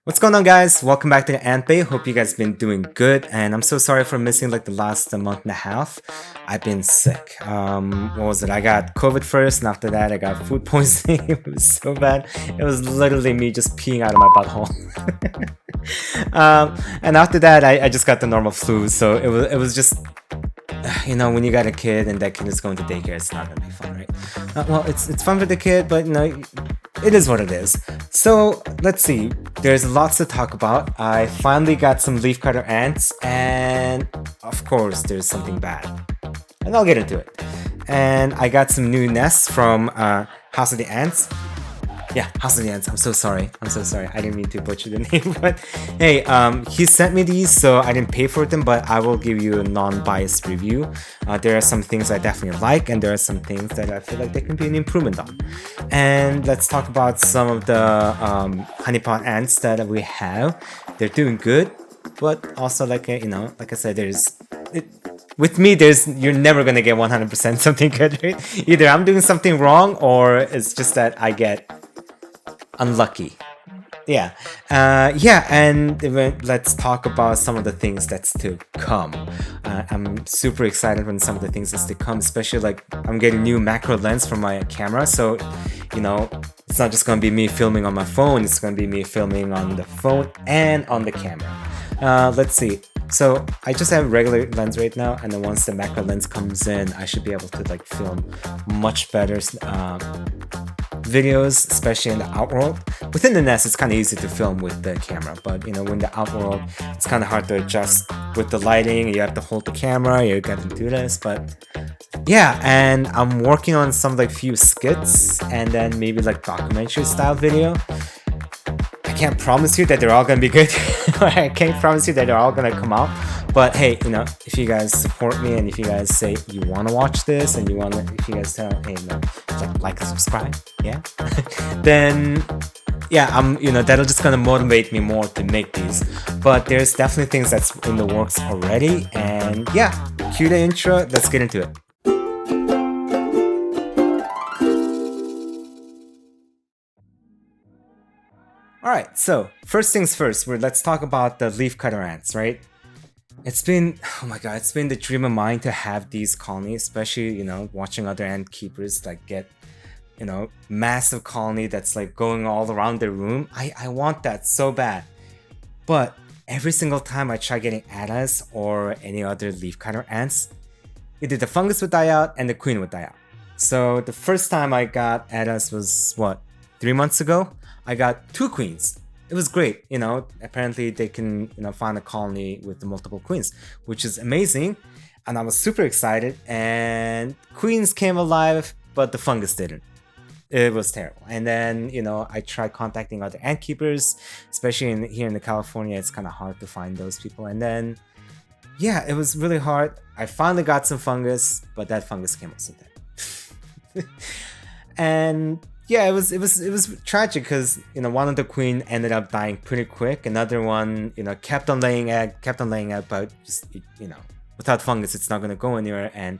What's going on, guys? Welcome back to the Ant Bay. Hope you guys been doing good, and I'm so sorry for missing like the last month and a half. I've been sick. What was it? I got COVID first, and after that, I got food poisoning. It was so bad. It was literally me just peeing out of my butthole. And after that, I just got the normal flu. So it was just when you got a kid and that kid is going to daycare, it's not gonna be fun, right? Well, it's fun for the kid, but it is what it is. So let's see. There's lots to talk about. I finally got some leafcutter ants, and of course, there's something bad, and I'll get into it. And I got some new nests from House of the Ants. Yeah, House of the Ants. I'm so sorry. I didn't mean to butcher the name, but hey, he sent me these, so I didn't pay for them, but I will give you a non-biased review. There are some things I definitely like, and there are some things that I feel like there can be an improvement on. And let's talk about some of the honeypot ants that we have. They're doing good, but also like I said, with me, you're never gonna get 100% something good, right? Either I'm doing something wrong, or it's just that I get unlucky. And let's talk about some of the things that's to come. I'm super excited when some of the things that's to come, especially like I'm getting new macro lens for my camera, so it's not just gonna be me filming on my phone, it's gonna be me filming on the phone and on the camera. Let's see. So I just have regular lens right now, and then once the macro lens comes in, I should be able to like film much better videos, especially in the outworld. Within the nest, it's kind of easy to film with the camera, but when the outworld, it's kind of hard to adjust with the lighting. You have to hold the camera, you got to do this, but yeah. And I'm working on some like few skits, and then maybe like documentary style video. I can't promise you that they're all gonna be good. I can't promise you that they're all gonna come out. But hey, if you guys support me and if you guys say you want to watch this and if you guys tell, hey, like and subscribe, yeah, then yeah, that'll just gonna motivate me more to make these. But there's definitely things that's in the works already, and yeah, cue the intro. Let's get into it. Alright, so first things first, let's talk about the leafcutter ants, right? Oh my god, it's been the dream of mine to have these colonies, especially, watching other ant keepers like get, massive colony that's like going all around their room. I want that so bad. But every single time I try getting Attas or any other leafcutter ants, either the fungus would die out and the queen would die out. So the first time I got Attas was, 3 months ago? I got 2 queens. It was great, apparently they can, find a colony with the multiple queens, which is amazing. And I was super excited, and queens came alive, but the fungus didn't. It was terrible. And then, I tried contacting other ant keepers, especially here in California, it's kind of hard to find those people. And then, yeah, it was really hard. I finally got some fungus, but that fungus came also dead. And yeah, it was tragic because one of the queen ended up dying pretty quick. Another one kept on laying egg, but just without fungus it's not gonna go anywhere. And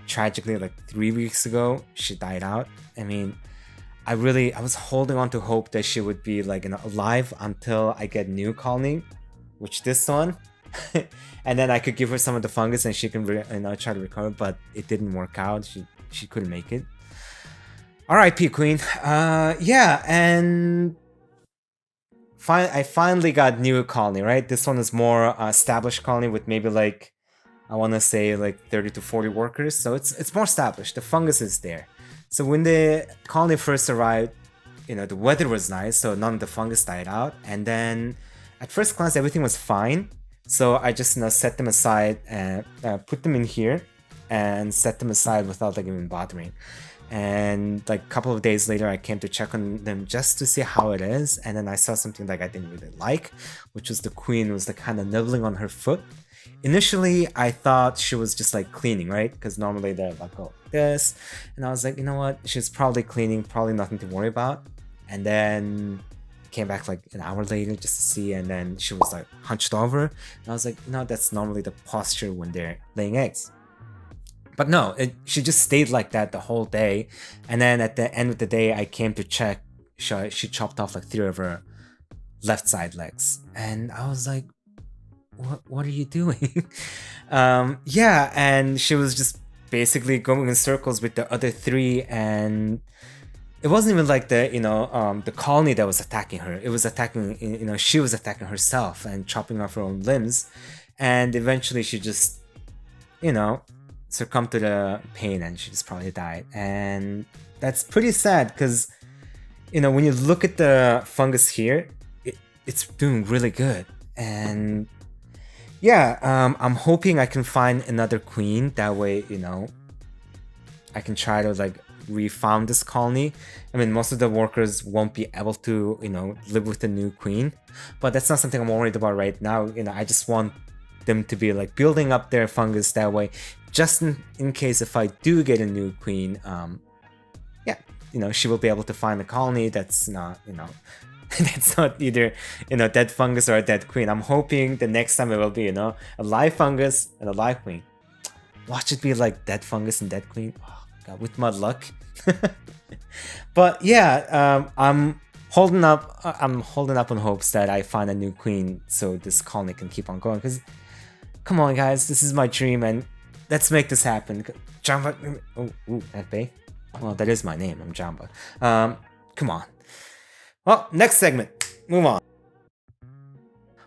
tragically, like 3 weeks ago, she died out. I mean, I was holding on to hope that she would be like alive until I get new colony, which this one, and then I could give her some of the fungus and she can try to recover. But it didn't work out. She couldn't make it. R.I.P. Queen. Yeah, and I finally got new colony, right? This one is more established colony with maybe like, I want to say like 30 to 40 workers, so it's more established. The fungus is there. So when the colony first arrived, the weather was nice, so none of the fungus died out. And then at first glance, everything was fine. So I just set them aside and put them in here and set them aside without like even bothering. And like a couple of days later, I came to check on them just to see how it is, and then I saw something like I didn't really like, which was the queen was like kind of nibbling on her foot. Initially, I thought she was just like cleaning, right? Because normally they're like, oh, this, and I was like, you know what? She's probably cleaning, probably nothing to worry about. And then came back like an hour later just to see, and then she was like hunched over, and I was like, that's normally the posture when they're laying eggs. But no, she just stayed like that the whole day. And then at the end of the day, I came to check. She chopped off like 3 of her left side legs. And I was like, what are you doing? Yeah, and she was just basically going in circles with the other three, and it wasn't even like the colony that was attacking her. It was attacking, she was attacking herself and chopping off her own limbs, and eventually she just, succumbed to the pain and she just probably died. And that's pretty sad because, when you look at the fungus here, it's doing really good. And yeah, I'm hoping I can find another queen. That way, I can try to like refound this colony. I mean, most of the workers won't be able to, live with the new queen, but that's not something I'm worried about right now. I just want them to be like building up their fungus that way, just in case if I do get a new queen, yeah, she will be able to find a colony that's not, that's not either, dead fungus or a dead queen. I'm hoping the next time it will be, a live fungus and a live queen. Watch it be like dead fungus and dead queen. Oh god, with my luck. But yeah, I'm holding up on hopes that I find a new queen so this colony can keep on going. Because come on, guys, this is my dream, and let's make this happen. Jamba, that bay. Well, that is my name. I'm Jamba. Come on. Well, next segment. Move on.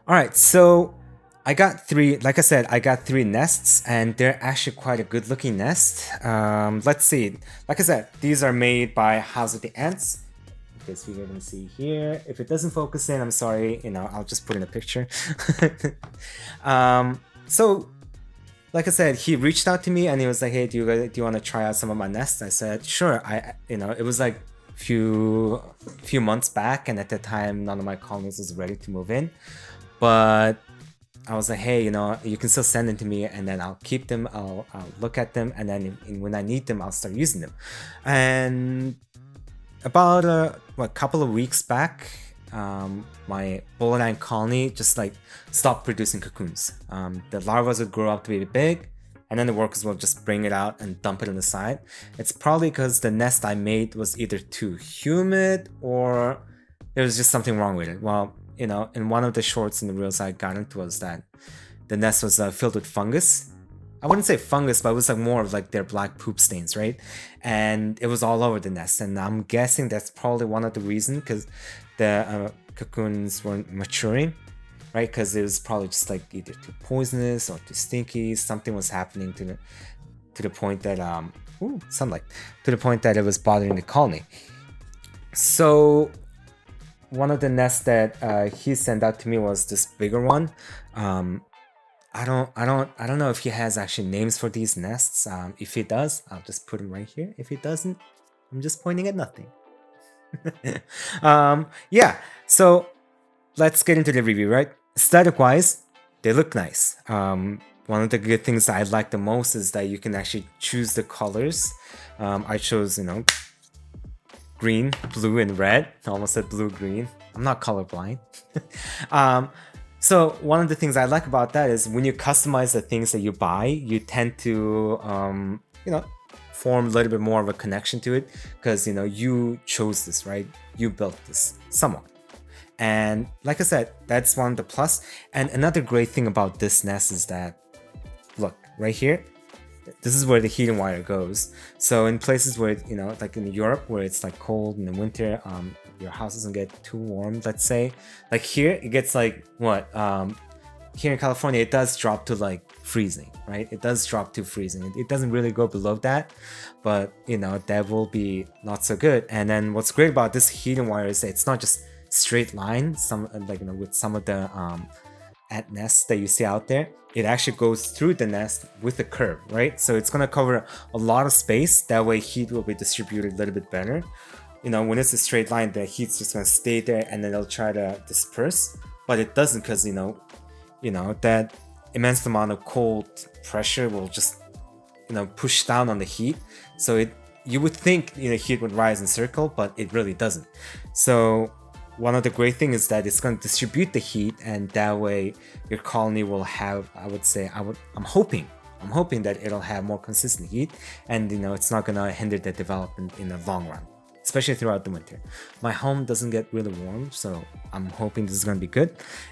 All right, so I got three. Like I said, I got 3 nests, and they're actually quite a good-looking nest. Let's see. Like I said, these are made by House of the Ants. Because you can see here. If it doesn't focus in, I'm sorry. I'll just put in a picture. So, like I said, he reached out to me and he was like, "Hey, do you want to try out some of my nests?" I said, "Sure." It was like few months back, and at the time, none of my colonies was ready to move in. But I was like, "Hey, you can still send them to me, and then I'll keep them. I'll look at them, and then when I need them, I'll start using them." And about a couple of weeks back, my bowline colony just like stopped producing cocoons. The larvae would grow up to be big, and then the workers will just bring it out and dump it on the side. It's probably because the nest I made was either too humid or there was just something wrong with it. Well, in one of the shorts in the reels I got into was that the nest was filled with fungus. I wouldn't say fungus, but it was like more of like their black poop stains, right? And it was all over the nest, and I'm guessing that's probably one of the reasons, because the cocoons weren't maturing, right? Because it was probably just like either too poisonous or too stinky. Something was happening to the point that sunlight, to the point that it was bothering the colony. So one of the nests that he sent out to me was this bigger one. I don't know if he has actually names for these nests. If he does, I'll just put him right here. If he doesn't, I'm just pointing at nothing. Yeah, so let's get into the review, right? Aesthetic wise, they look nice. One of the good things I like the most is that you can actually choose the colors. I chose, green, blue, and red. I almost said blue, green. I'm not colorblind. So one of the things I like about that is when you customize the things that you buy, you tend to, form a little bit more of a connection to it, because, you chose this, right? You built this, somewhat. And like I said, that's one of the plus. And another great thing about this nest is that, look, right here, this is where the heating wire goes. So in places where, like in Europe, where it's like cold in the winter, your house doesn't get too warm, let's say. Like here, it gets like, what? Here in California, it does drop to like freezing, right? It does drop to freezing. It doesn't really go below that, but, that will be not so good. And then what's great about this heating wire is that it's not just straight line, with some of the ant nests that you see out there. It actually goes through the nest with a curve, right? So it's going to cover a lot of space. That way heat will be distributed a little bit better. When it's a straight line, the heat's just going to stay there and then it'll try to disperse. But it doesn't, because, that immense amount of cold pressure will just, push down on the heat. So you would think, heat would rise and circle, but it really doesn't. So one of the great things is that it's going to distribute the heat, and that way your colony will have, I'm hoping that it'll have more consistent heat, and it's not going to hinder the development in the long run. especially throughout the winter. My home doesn't get really warm, so I'm hoping this is gonna be good.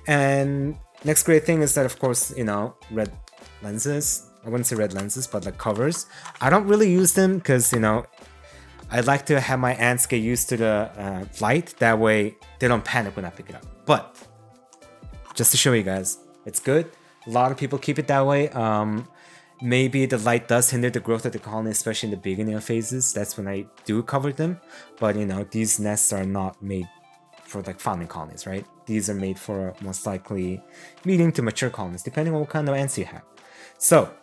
And next great thing is that, of course, you know, red lenses. I wouldn't say red lenses, but like covers. I don't really use them because, you know, I like to have my ants get used to the light. That way they don't panic when I pick it up. But just to show you guys, it's good. A lot of people keep it that way. Maybe the light does hinder the growth of the colony, especially in the beginning phases. That's when I do cover them. But, you know, these nests are not made for like founding colonies, right? These are made for most likely medium to mature colonies, depending on what kind of ants you have. So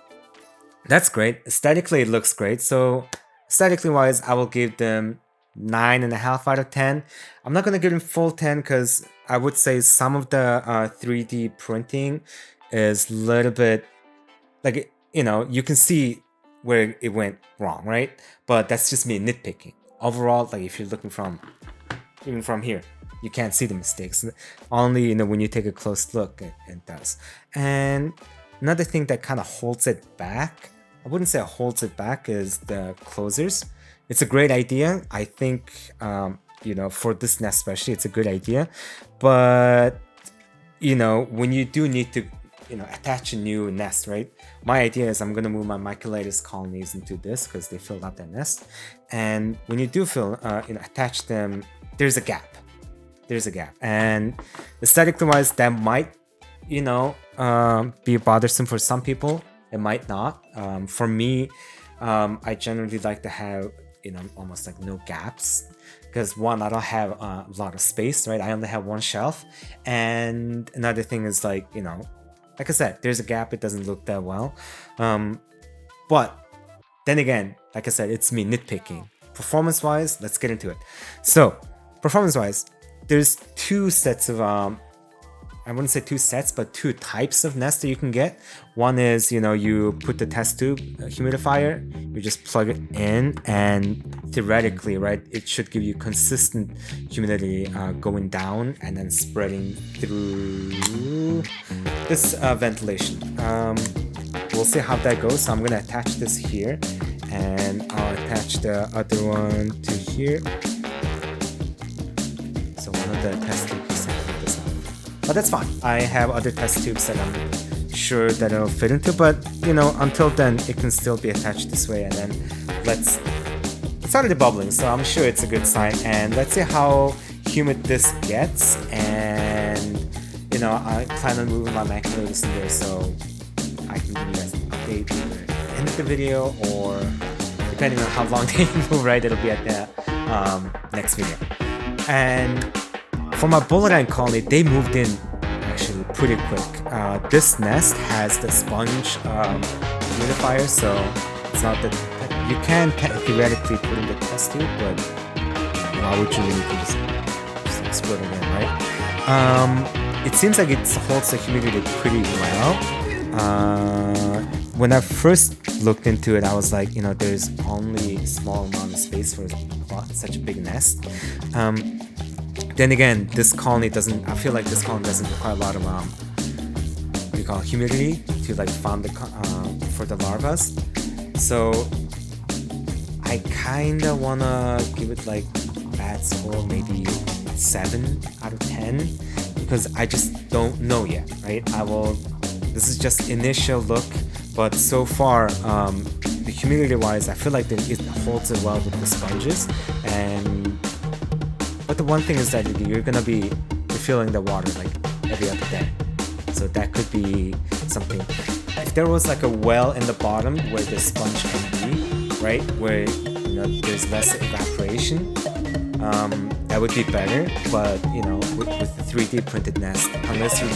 that's great. Aesthetically, it looks great. So aesthetically wise, I will give them 9.5 out of 10. I'm not gonna give them full 10 because I would say some of the 3D printing is a little bit like, you know, you can see where it went wrong, right? But that's just me nitpicking. Overall, like if you're looking from even from here, you can't see the mistakes. Only, you know, when you take a close look, it does. And another thing that kind of holds it back, I wouldn't say it holds it back, is the closers. It's a great idea. I think, you know, for this nest especially, it's a good idea. But, you know, when you do need to, you know, attach a new nest, right? My idea is I'm going to move my Microlitis colonies into this because they filled out their nest. And when you do fill, you know, attach them, there's a gap. There's a gap. And aesthetically wise, that might, you know, be bothersome for some people. It might not. For me, I generally like to have, you know, almost like no gaps. Because one, I don't have a lot of space, right? I only have one shelf. And another thing is like, you know, like I said, there's a gap, it doesn't look that well. But then again, like I said, it's me nitpicking. Performance-wise, let's get into it. So, performance-wise, there's two sets of, I wouldn't say two sets, but two types of nests that you can get. One is, you know, you put the test tube humidifier, you just plug it in, and theoretically, right, it should give you consistent humidity going down and then spreading through this ventilation. We'll see how that goes. So I'm gonna attach this here, and I'll attach the other one to here. So one of the test tubes is this one. But that's fine. I have other test tubes that I'm sure that it'll fit into, but you know, until then it can still be attached this way. And then it's already bubbling, so I'm sure it's a good sign. And let's see how humid this gets. And you know, I plan on moving my Microlitis in there, so I can give you guys an update either at the end of the video or depending on how long they move, right, it'll be at the next video. And for my bullet colony, they moved in actually pretty quick. This nest has the sponge humidifier, so it's not that you can theoretically put in the test tube, but why would you need to just like spread it in, right? It seems like it holds the humidity pretty well. When I first looked into it, I was like, you know, there's only a small amount of space for such a big nest. Then again, this colony doesn't, I feel like this colony doesn't require a lot of, what do you call it, humidity to like found the, for the larvas. So I kinda wanna give it like bad score, maybe 7 out of 10, because I just don't know yet, right? This is just initial look, but so far, the humidity wise, I feel like it holds it well with the sponges. But the one thing is that you're gonna be refilling the water like every other day, so that could be something. If there was like a well in the bottom where the sponge can be, right, where you know there's less evaporation, that would be better. But you know, with the 3D printed nest, unless you're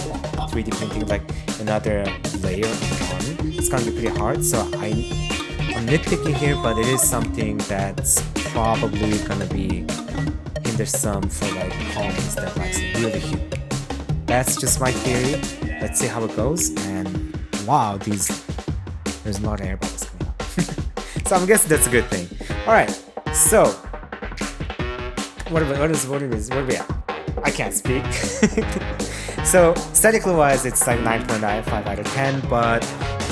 3D printing like another layer on, it's gonna be pretty hard. So I'm nitpicking here, but it is something that's probably gonna be hinder some for like colonies that like really humid. That's just my theory. Let's see how it goes. And wow, there's a lot of air bubbles coming out. So I'm guessing that's a good thing. All right, so what are we at? I can't speak. So aesthetically wise, it's like 9.95 out of 10, but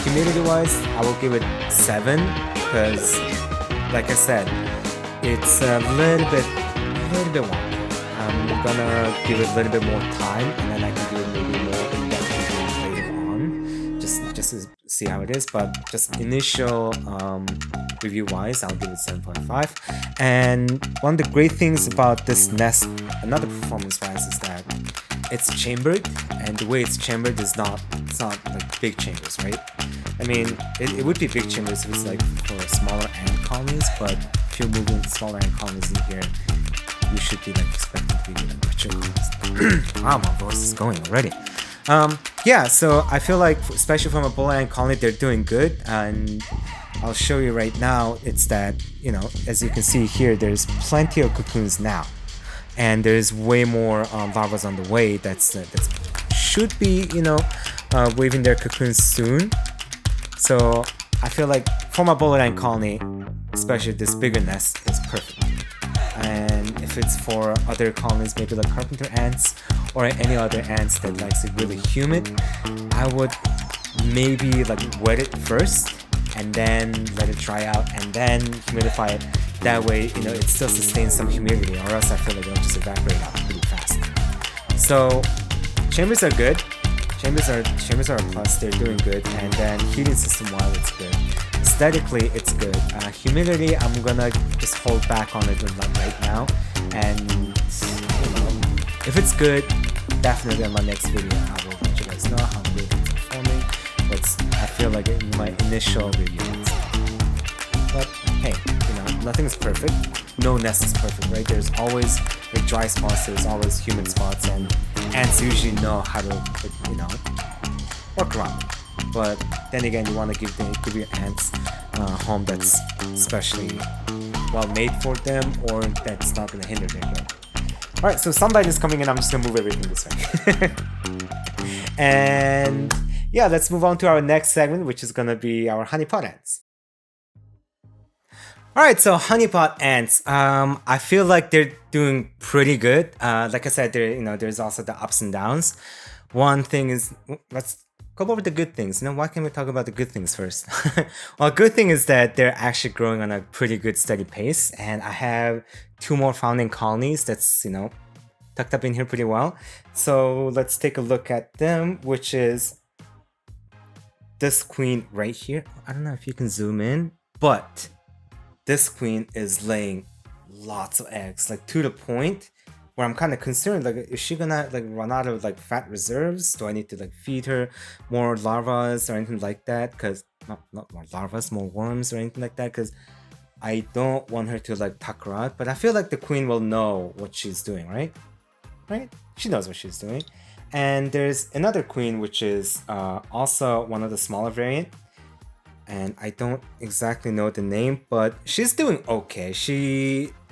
humidity wise, I will give it 7 because, like I said, it's a little bit warm. I'm gonna give it a little bit more time, and then I can do maybe more in-depth review later on, just to see how it is. But just initial review wise, I'll give it 7.5. And one of the great things about this nest, another performance wise, is that it's chambered, and the way it's chambered is it's not like big chambers, right? I mean, it would be big chambers if it's like for smaller ant colonies, but if you're moving smaller ant colonies in here, you should be like expecting to be like richer colonies. Wow, my voice is going already. Yeah, so I feel like, especially from a bullet ant colony, they're doing good, and I'll show you right now. It's that, you know, as you can see here, there's plenty of cocoons now, and there's way more larvas on the way that should be, you know, weaving their cocoons soon. So I feel like for my bullet ant colony, especially this bigger nest, is perfect. And if it's for other colonies, maybe like carpenter ants or any other ants that likes it really humid, I would maybe like wet it first and then let it dry out and then humidify it. That way, you know, it still sustains some humidity, or else I feel like it'll just evaporate out pretty fast. So chambers are good. Chambers are a plus. They're doing good, and then heating system while it's good. Aesthetically, it's good. Humidity, I'm gonna just hold back on it right now, and you know, if it's good, definitely in my next video I will let you guys know how good it's performing. But I feel like in my initial review, but hey, you know, nothing's perfect. No nest is perfect, right? There's always like dry spots, there's always humid spots, and ants usually know how to, you know, work around it. But then again, you want to give your ants a home that's especially well made for them, or that's not going to hinder their growth. Alright, so sunlight is coming in. I'm just going to move everything this way. And yeah, let's move on to our next segment, which is going to be our honeypot ants. Alright, so honeypot ants, I feel like they're doing pretty good. Like I said, there's also the ups and downs. One thing is, let's go over the good things. You know, why can't we talk about the good things first? Well, good thing is that they're actually growing on a pretty good steady pace, and I have 2 more founding colonies that's, you know, tucked up in here pretty well. So let's take a look at them, which is this queen right here. I don't know if you can zoom in, but this queen is laying lots of eggs, like to the point where I'm kind of concerned, like, is she gonna like run out of like fat reserves? Do I need to like feed her more larvas or anything like that? Because not more larvas, more worms or anything like that, because I don't want her to like tuck her out. But I feel like the queen will know what she's doing, right? She knows what she's doing. And there's another queen, which is also one of the smaller variant, and I don't exactly know the name, but she's doing okay.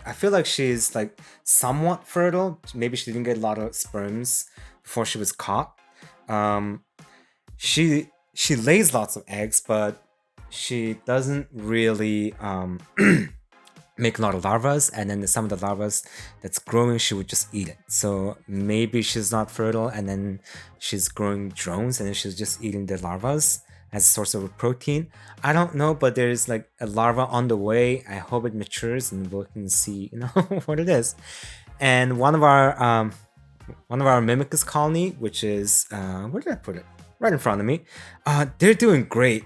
I feel like she's like somewhat fertile. Maybe she didn't get a lot of sperms before she was caught. She lays lots of eggs, but she doesn't really make a lot of larvas, and then some of the larvas that's growing, she would just eat it. So maybe she's not fertile, and then she's growing drones, and then she's just eating the larvas as a source of protein. I don't know, but there's like a larva on the way. I hope it matures and we can see, you know, what it is. And one of our Mimicus colony, which is where did I put it? Right in front of me. They're doing great,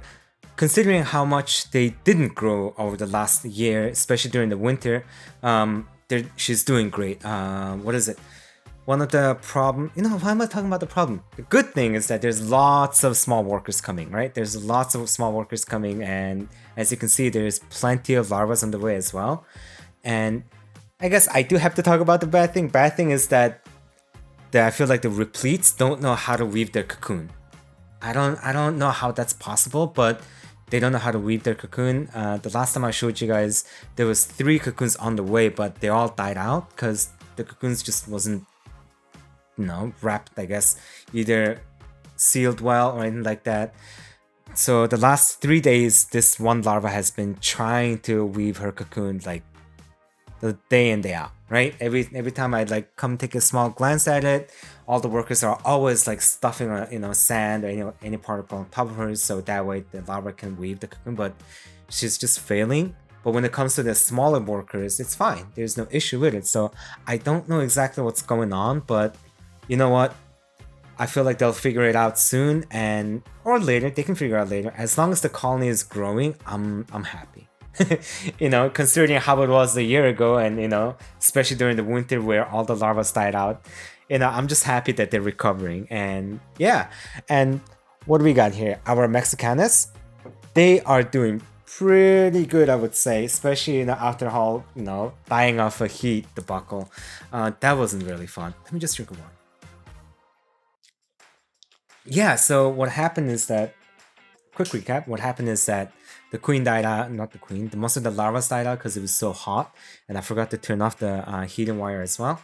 considering how much they didn't grow over the last year, especially during the winter. She's doing great. What is it? One of the problem, you know, why am I talking about the problem? The good thing is that there's lots of small workers coming, right? There's lots of small workers coming, and as you can see, there's plenty of larvas on the way as well. And I guess I do have to talk about the bad thing. Bad thing is that I feel like the repletes don't know how to weave their cocoon. I don't know how that's possible, but they don't know how to weave their cocoon. The last time I showed you guys, there was 3 cocoons on the way, but they all died out because the cocoons just wasn't, you know, wrapped, I guess, either sealed well or anything like that. So the last 3 days, this one larva has been trying to weave her cocoon like the day in, day out, right? Every time I like come take a small glance at it, all the workers are always like stuffing, you know, sand or any particle on top of her, so that way the larva can weave the cocoon. But she's just failing. But when it comes to the smaller workers, it's fine. There's no issue with it. So I don't know exactly what's going on, but you know what? I feel like they'll figure it out soon, and or later. They can figure it out later. As long as the colony is growing, I'm happy. You know, considering how it was a year ago, and you know, especially during the winter where all the larvae died out, you know, I'm just happy that they're recovering. And yeah, and what do we got here? Our Mexicanas, they are doing pretty good, I would say, especially you know after all, you know, dying off a heat debacle. That wasn't really fun. Let me just drink water. Yeah, so what happened is that, quick recap, what happened is that the queen died out, not the queen, the most of the larvae died out because it was so hot, and I forgot to turn off the heating wire as well.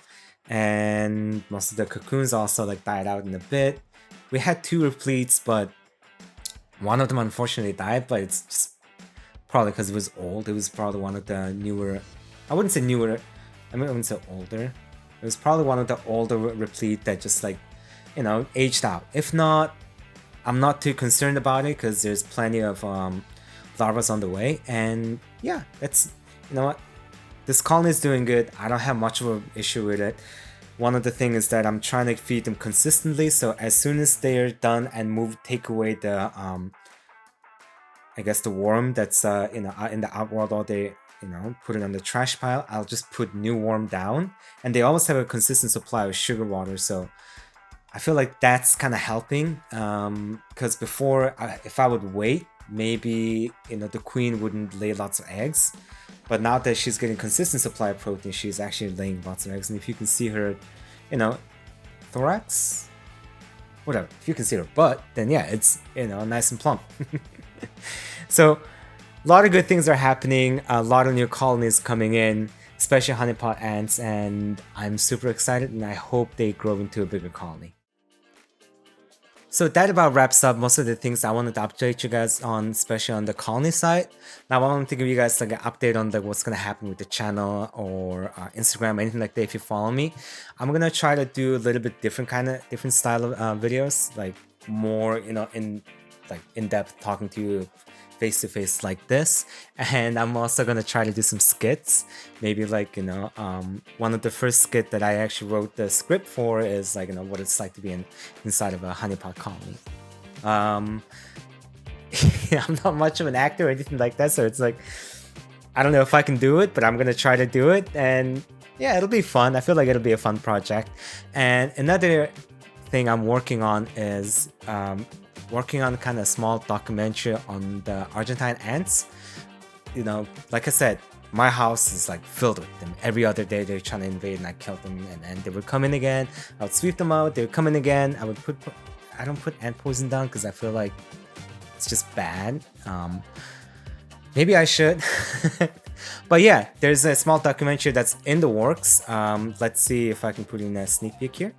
And most of the cocoons also like died out in a bit. We had two repletes, but one of them unfortunately died, but it's just probably because it was old. It was probably one of the newer, I wouldn't say newer, I wouldn't say older. It was probably one of the older replete that just like, you know, aged out. If not, I'm not too concerned about it because there's plenty of larvae on the way. And yeah, that's, you know what, this colony is doing good. I don't have much of an issue with it. One of the things is that I'm trying to feed them consistently, so as soon as they're done and take away the I guess the worm that's you know in the outworld all day, you know, put it on the trash pile, I'll just put new worm down, and they always have a consistent supply of sugar water, so I feel like that's kind of helping, because before, if I would wait, maybe, you know, the queen wouldn't lay lots of eggs. But now that she's getting consistent supply of protein, she's actually laying lots of eggs. And if you can see her, you know, thorax, whatever, if you can see her butt, then yeah, it's, you know, nice and plump. So a lot of good things are happening, a lot of new colonies coming in, especially honeypot ants, and I'm super excited, and I hope they grow into a bigger colony. So that about wraps up most of the things I wanted to update you guys on, especially on the colony side. Now I wanted to give you guys like an update on like what's gonna happen with the channel or Instagram, anything like that. If you follow me, I'm gonna try to do a little bit different style of videos, like more, you know, in depth, talking to you face to face like this. And I'm also gonna try to do some skits, maybe like, you know, one of the first skit that I actually wrote the script for is like, you know, what it's like to be inside of a honeypot colony. Yeah, I'm not much of an actor or anything like that, so it's like, I don't know if I can do it, but I'm gonna try to do it, and yeah, it'll be fun. I feel like it'll be a fun project. And another thing I'm working on is working on kind of a small documentary on the Argentine ants. You know, like I said, my house is like filled with them. Every other day they're trying to invade and I kill them, and then they would come in again. I would sweep them out, they would come in again. I don't put ant poison down because I feel like it's just bad. Maybe I should. But yeah, there's a small documentary that's in the works. Let's see if I can put in a sneak peek here.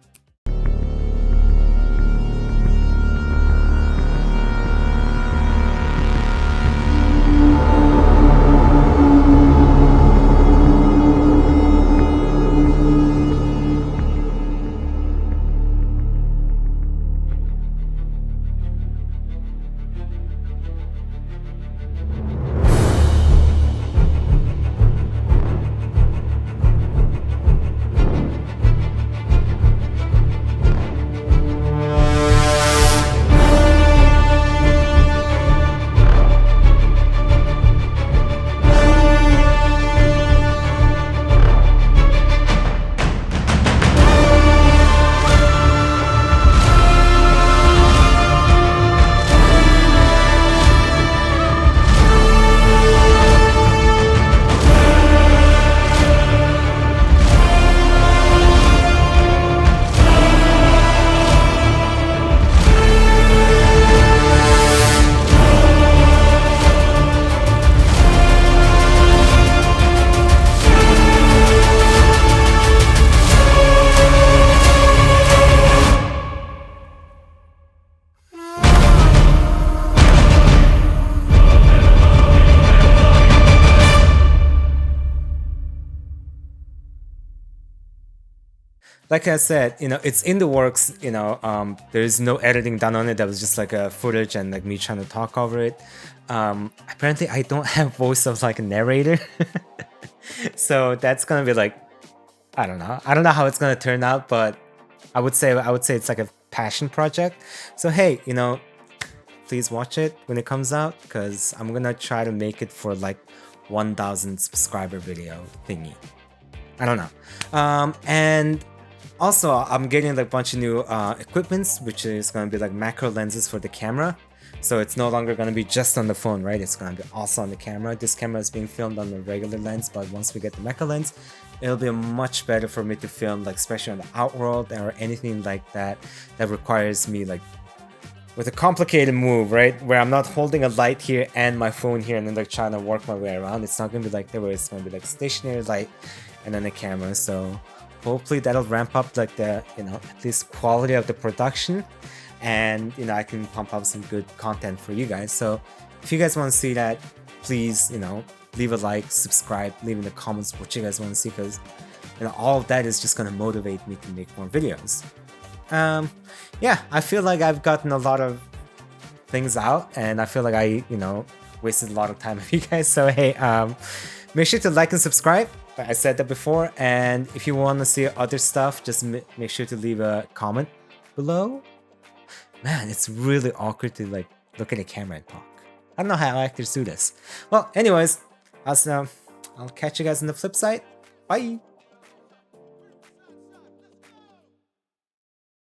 like I said, it's in the works. There's no editing done on it. That was just like a footage and like me trying to talk over it. Apparently, I don't have voice of like a narrator, so that's gonna be like, I don't know. I don't know how it's gonna turn out, but I would say it's like a passion project. So hey, please watch it when it comes out, because I'm gonna try to make it for like 1,000 subscriber video thingy. I don't know. And also, I'm getting like a bunch of new equipments, which is going to be like macro lenses for the camera. So it's no longer going to be just on the phone, right? It's going to be also on the camera. This camera is being filmed on the regular lens, but once we get the macro lens, it'll be much better for me to film, like especially on the outworld or anything like that that requires me like with a complicated move, right? Where I'm not holding a light here and my phone here and then like trying to work my way around. It's not going to be like that, where it's going to be like stationary light and then the camera. So hopefully that'll ramp up like the at least quality of the production, and I can pump up some good content for you guys. So if you guys want to see that, please leave a like, subscribe, leave in the comments what you guys want to see, because all of that is just gonna motivate me to make more videos. Yeah, I feel like I've gotten a lot of things out, and I feel like I wasted a lot of time with you guys. So hey, make sure to like and subscribe. I said that before, and if you want to see other stuff, just make sure to leave a comment below. Man, it's really awkward to like look at the camera and talk. I don't know how actors do this. Well, anyways, I'll catch you guys on the flip side. Bye!